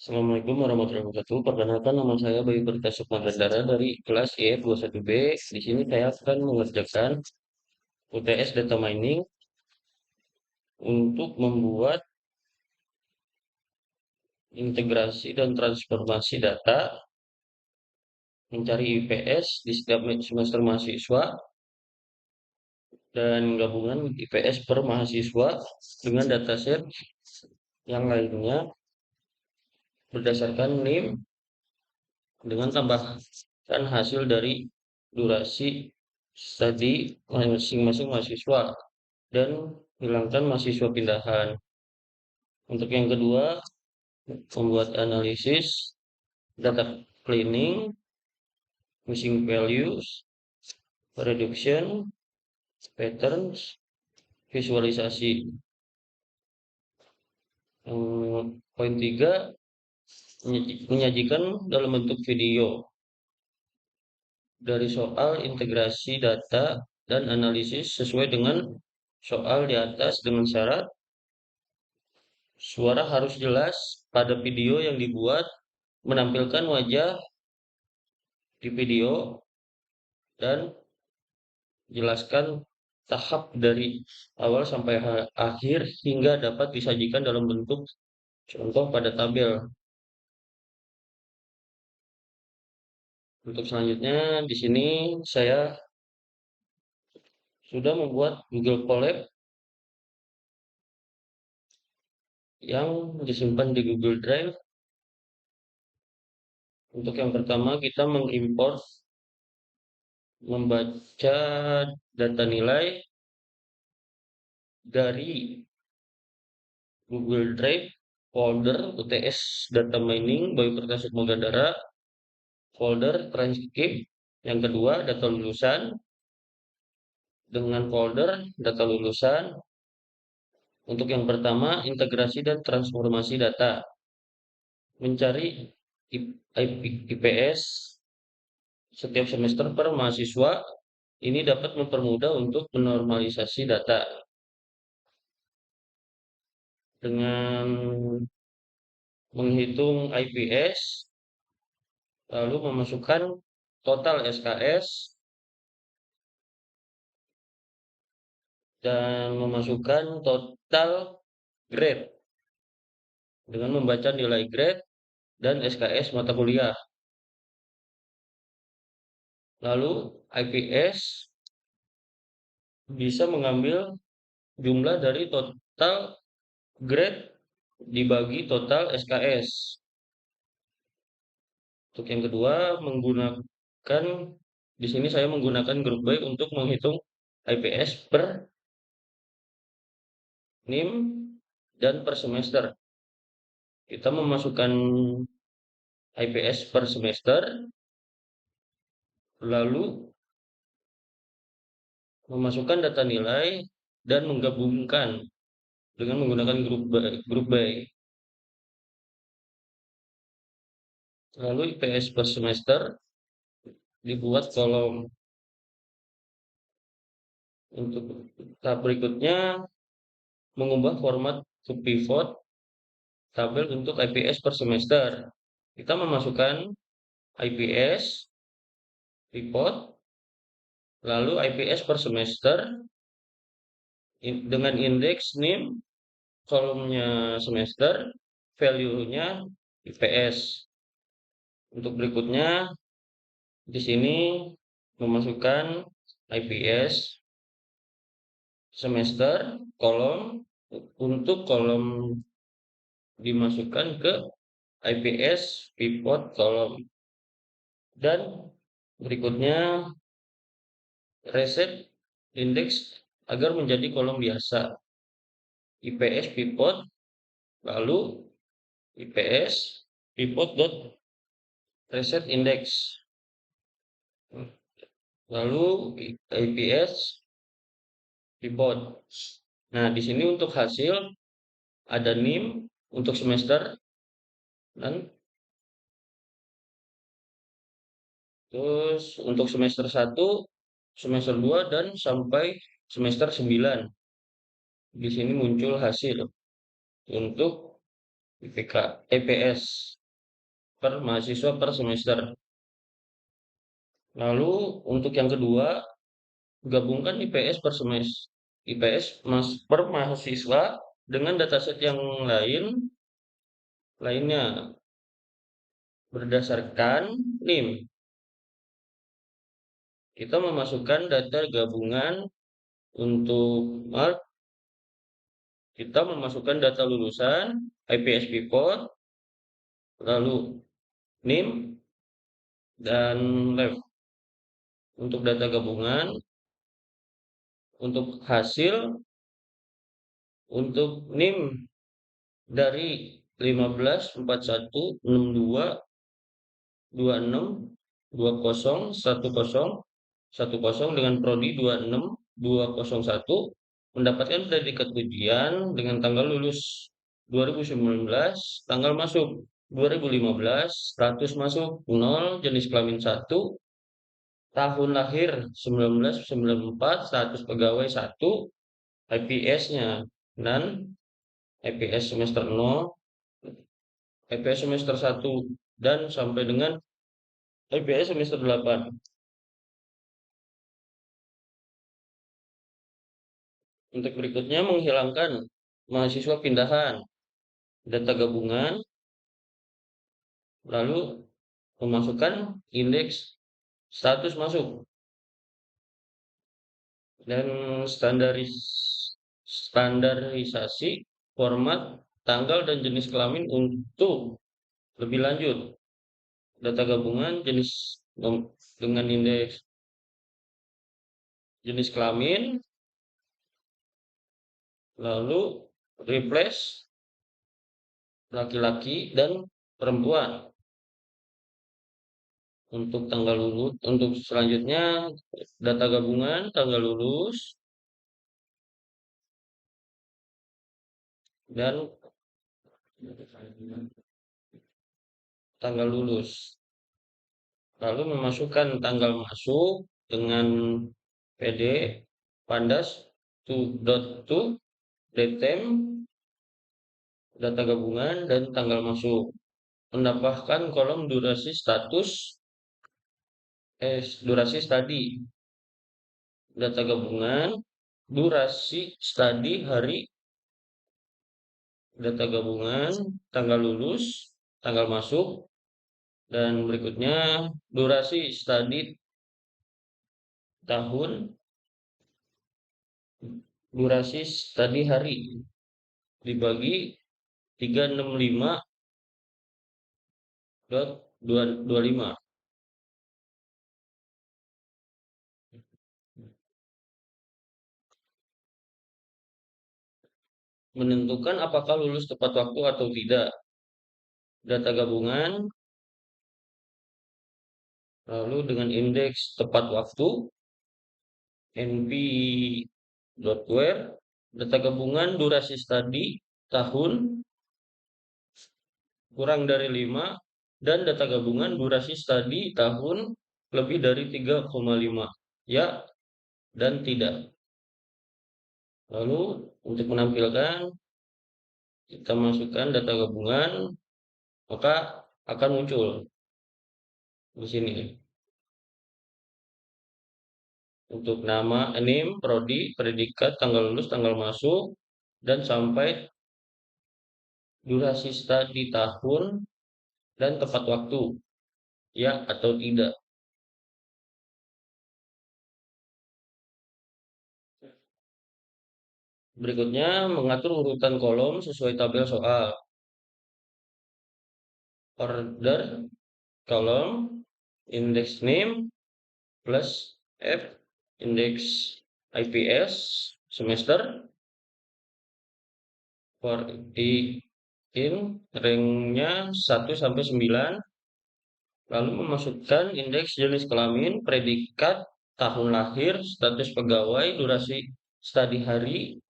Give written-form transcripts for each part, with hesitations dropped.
Assalamualaikum warahmatullahi wabarakatuh. Perkenalkan nama saya Bayu Berita Sukmagandara dari kelas IF21B. Di sini saya akan mengerjakan UTS data mining untuk membuat integrasi dan transformasi data, mencari IPS di setiap semester mahasiswa, dan gabungan IPS per mahasiswa dengan dataset yang lainnya berdasarkan NIM dengan tambahkan hasil dari durasi studi masing-masing mahasiswa dan hilangkan mahasiswa pindahan. Untuk yang kedua, membuat analisis data cleaning, missing values, reduction, patterns, visualisasi. Poin 3, menyajikan dalam bentuk video dari soal integrasi data dan analisis sesuai dengan soal di atas dengan syarat suara harus jelas pada video yang dibuat, menampilkan wajah di video, dan jelaskan tahap dari awal sampai akhir hingga dapat disajikan dalam bentuk contoh pada tabel. Untuk selanjutnya di sini saya sudah membuat Google Colab yang disimpan di Google Drive. Untuk yang pertama kita mengimport membaca data nilai dari Google Drive, folder UTS data mining Bayu Pertas Sukmagandara, folder transkrip, yang kedua data lulusan dengan folder data lulusan. Untuk yang pertama integrasi dan transformasi data, mencari IPS setiap semester per mahasiswa. Ini dapat mempermudah untuk menormalisasi data dengan menghitung IPS, lalu memasukkan total SKS dan memasukkan total grade dengan membaca nilai grade dan SKS mata kuliah. Lalu IPS bisa mengambil jumlah dari total grade dibagi total SKS. Untuk yang kedua, menggunakan di sini saya menggunakan grup by untuk menghitung IPS per NIM dan per semester. Kita memasukkan IPS per semester, lalu memasukkan data nilai dan menggabungkan dengan menggunakan grup by. Lalu IPS per semester dibuat kolom. Untuk tahap berikutnya, mengubah format ke pivot tabel untuk IPS per semester. Kita memasukkan IPS, pivot, lalu IPS per semester dengan indeks NIM, kolomnya semester, value-nya IPS. Untuk berikutnya, di sini memasukkan IPS semester, kolom, untuk kolom dimasukkan ke IPS pivot kolom. Dan berikutnya reset indeks agar menjadi kolom biasa. IPS pivot, lalu IPS pivot dot reset index, lalu IPS pivot. Nah, di sini untuk hasil ada NIM untuk semester dan terus untuk semester 1, semester 2 dan sampai semester 9. Di sini muncul hasil untuk IPK EPS. per mahasiswa per semester. Lalu untuk yang kedua, gabungkan IPS per semester, IPS per mahasiswa dengan dataset yang lainnya berdasarkan NIM. Kita memasukkan data gabungan untuk mark, kita memasukkan data lulusan, IPS Pivot, lalu NIM, dan lab. Untuk data gabungan, untuk hasil, untuk NIM dari 15, 41, 62, 26, 20, 10, dengan prodi 26201 mendapatkan predikat ujian dengan tanggal lulus 2019, tanggal masuk 2015, status masuk 0, jenis kelamin 1, tahun lahir 1994, status pegawai 1, IPS-nya dan IPS semester 0, IPS semester 1 dan sampai dengan IPS semester 8. Untuk berikutnya, menghilangkan mahasiswa pindahan, data gabungan, lalu memasukkan indeks status masuk dan standarisasi format, tanggal, dan jenis kelamin untuk lebih lanjut. Data gabungan dengan indeks jenis kelamin, lalu replace laki-laki dan perempuan. Untuk tanggal lulus, untuk selanjutnya data gabungan tanggal lulus dan tanggal lulus. Lalu memasukkan tanggal masuk dengan PD pandas to datem, data gabungan dan tanggal masuk. Menambahkan kolom durasi durasi studi, data gabungan, durasi studi hari, data gabungan, tanggal lulus, tanggal masuk, dan berikutnya durasi studi tahun, durasi studi hari dibagi 365.25. Menentukan apakah lulus tepat waktu atau tidak, data gabungan, lalu dengan indeks tepat waktu np.where, data gabungan durasi studi tahun kurang dari 5, dan data gabungan durasi studi tahun lebih dari 3,5, ya dan tidak. Lalu untuk menampilkan, kita masukkan data gabungan, maka akan muncul di sini untuk nama, name, prodi, predikat, tanggal lulus, tanggal masuk, dan sampai durasi studi tahun dan tepat waktu, ya atau tidak. Berikutnya, mengatur urutan kolom sesuai tabel soal. Order kolom index name plus F index IPS semester for in ranknya 1 sampai 9, lalu memasukkan indeks jenis kelamin, predikat, tahun lahir, status pegawai, durasi studi hari,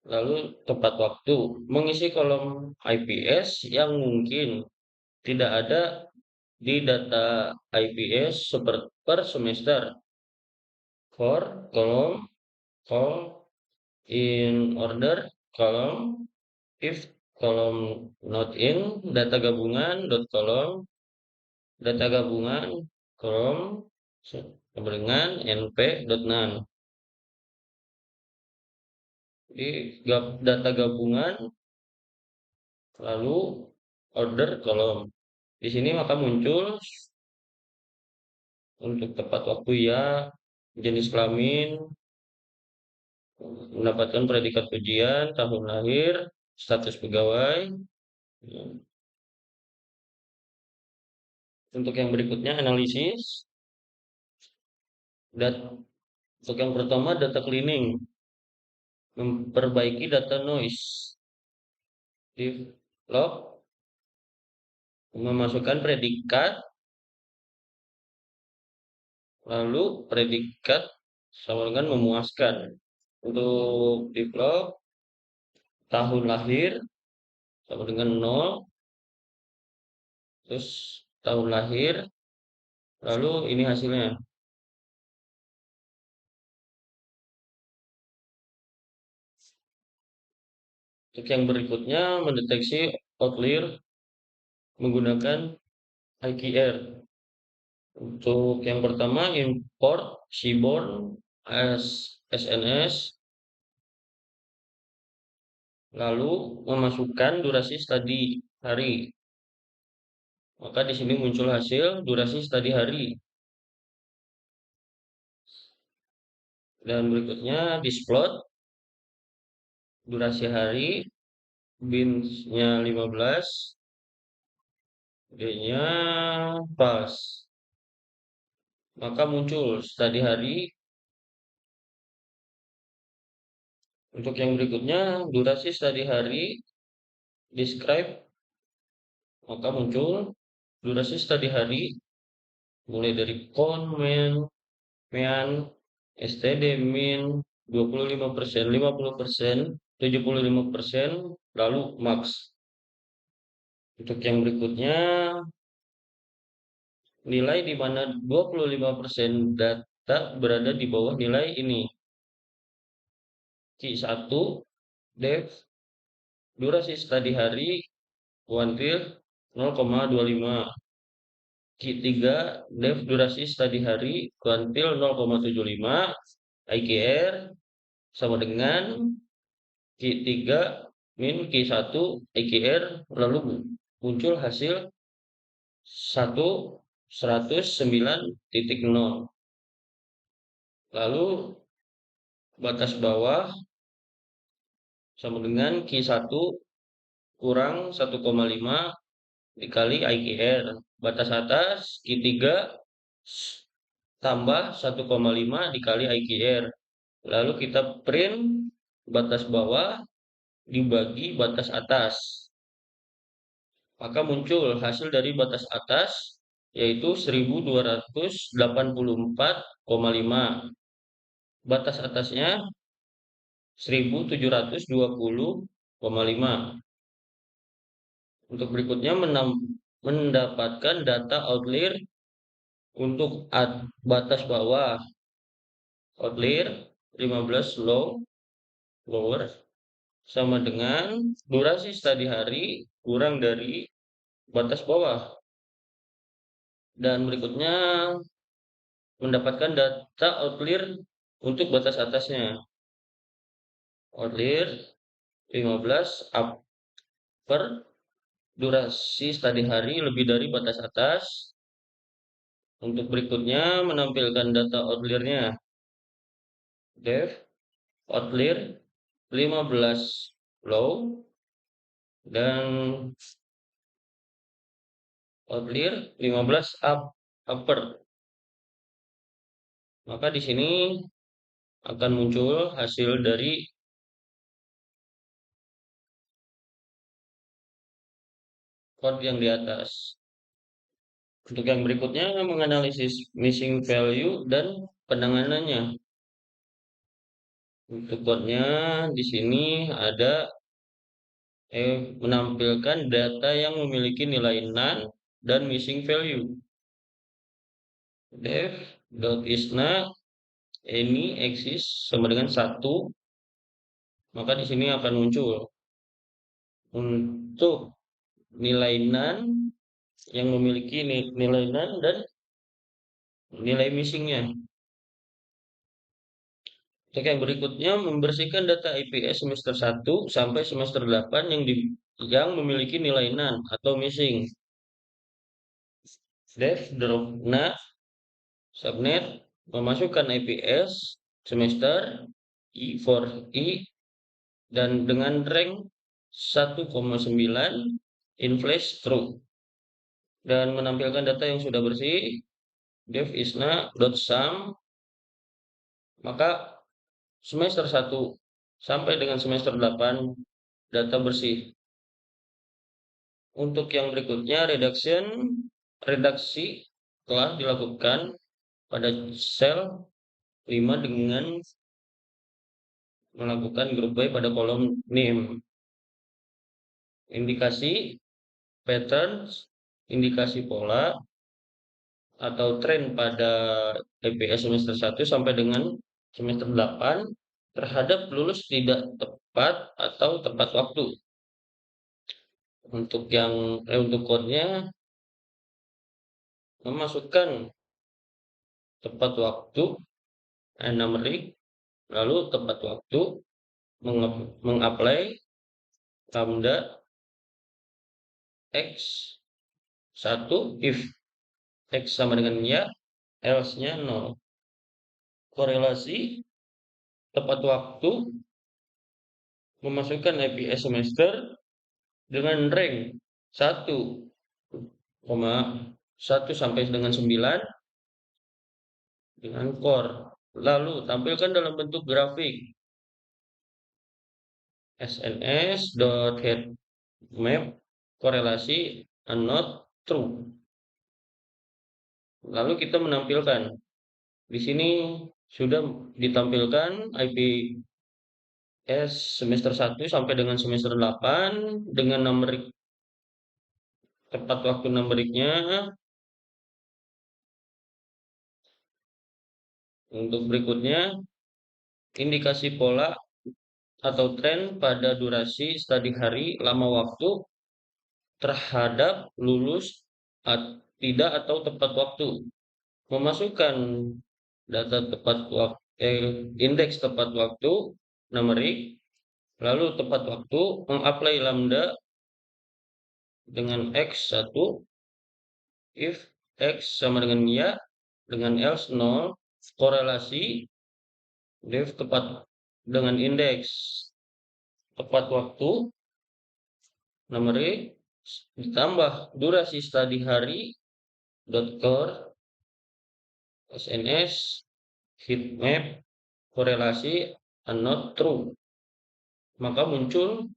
lalu tepat waktu. Mengisi kolom IPS yang mungkin tidak ada di data IPS per semester. For kolom in order kolom, if kolom not in, data gabungan dot kolom, data gabungan kolom sama dengan np dot none. Jadi data gabungan lalu order kolom. Di sini maka muncul untuk tepat waktu ya, jenis kelamin, mendapatkan predikat ujian, tahun lahir, status pegawai. Untuk yang berikutnya analisis. Untuk yang pertama data cleaning, memperbaiki data noise. Develop, memasukkan predikat, lalu predikat sama dengan memuaskan. Untuk develop, tahun lahir sama dengan 0, terus tahun lahir, lalu ini hasilnya. Untuk yang berikutnya mendeteksi outlier menggunakan IQR. Untuk yang pertama import seaborn as SNS, lalu memasukkan durasi study hari. Maka di sini muncul hasil durasi study hari. Dan berikutnya displot durasi hari, bins-nya 15, D-nya pas. Maka muncul study hari. Untuk yang berikutnya durasi study hari describe, maka muncul durasi study hari mulai dari con, mean, std, min, 25%, 50%, 75%, lalu max. Untuk yang berikutnya nilai di mana 25% data berada di bawah nilai ini. Q1 def durasi study hari kuantil 0,25. Q3 def durasi study hari kuantil 0,75. IQR sama dengan Q3 min Q1 IQR, lalu muncul hasil 109.0. Lalu batas bawah sama dengan Q1 kurang 1,5 dikali IQR. Batas atas Q3 tambah 1,5 dikali IQR. Lalu kita print batas bawah dibagi batas atas. Maka muncul hasil dari batas atas yaitu 1284,5. Batas atasnya 1720,5. Untuk berikutnya mendapatkan data outlier untuk batas bawah. Outlier 15 lower sama dengan durasi study hari kurang dari batas bawah. Dan berikutnya mendapatkan data outlier untuk batas atasnya. Outlier 15 upper, durasi study hari lebih dari batas atas. Untuk berikutnya menampilkan data outliernya. Def outlier 15 low dan outlier 15 upper. Maka di sini akan muncul hasil dari chord yang di atas. Untuk yang berikutnya menganalisis missing value dan penanganannya. Untuk chordnya di sini ada menampilkan data yang memiliki nilai none dan missing value. Def dot isna any exist sama dengan 1, maka di sini akan muncul. untuk nilai NaN yang memiliki nilai NaN dan nilai missingnya. Untuk yang berikutnya, membersihkan data IPS semester 1 sampai semester 8 yang memiliki nilai NaN atau missing. Dev drop na subnet memasukkan IPS semester I for I dan dengan rank 1,9 in flash true dan menampilkan data yang sudah bersih. Dev isna.sum, maka semester 1 sampai dengan semester 8 data bersih. Untuk yang berikutnya, redaksi telah dilakukan pada sel 5 dengan melakukan grup by pada kolom name. Indikasi patterns, indikasi pola atau tren pada IPS semester 1 sampai dengan semester 8 terhadap lulus tidak tepat atau tepat waktu. Untuk code-nya, memasukkan tepat waktu numeric, lalu tepat waktu mengapply lambda x1 if x sama dengan ya, else-nya 0. Korelasi tepat waktu memasukkan IPS semester dengan rank 1,1 sampai dengan 9 dengan core. Lalu tampilkan dalam bentuk grafik sns.headmap korelasi not true. Lalu kita menampilkan di sini sudah ditampilkan IPS semester 1 sampai dengan semester 8 dengan numerik tepat waktu numeriknya. Untuk berikutnya, indikasi pola atau tren pada durasi studi hari lama waktu terhadap lulus tidak atau tepat waktu. Memasukkan data tepat waktu, indeks tepat waktu numerik, lalu tepat waktu mengapply lambda dengan x1 if x sama dengan ya dengan else 0, korelasi dev tepat dengan indeks tepat waktu numerik ditambah durasi studi hari .core sns heatmap korelasi not true, maka muncul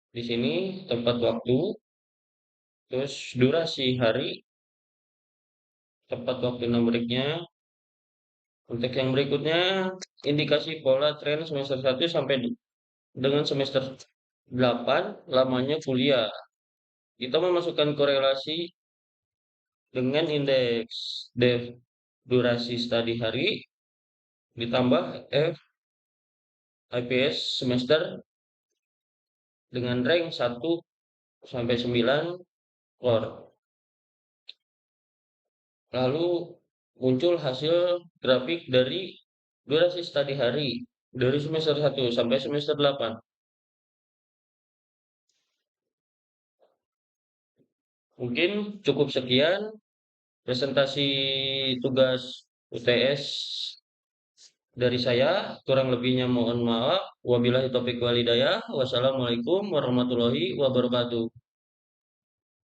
di sini tepat waktu, terus durasi hari, tepat waktu numeriknya. Untuk yang berikutnya, indikasi pola tren semester 1 sampai dengan semester 8 lamanya kuliah. Kita memasukkan korelasi dengan indeks dev durasi studi hari ditambah F IPS semester dengan rank 1 sampai 9 core. Lalu muncul hasil grafik dari durasi studi hari dari semester 1 sampai semester 8. Mungkin cukup sekian presentasi tugas UTS dari saya. Kurang lebihnya mohon maaf. Wabillahi taufiq wal hidayah. Wassalamualaikum warahmatullahi wabarakatuh.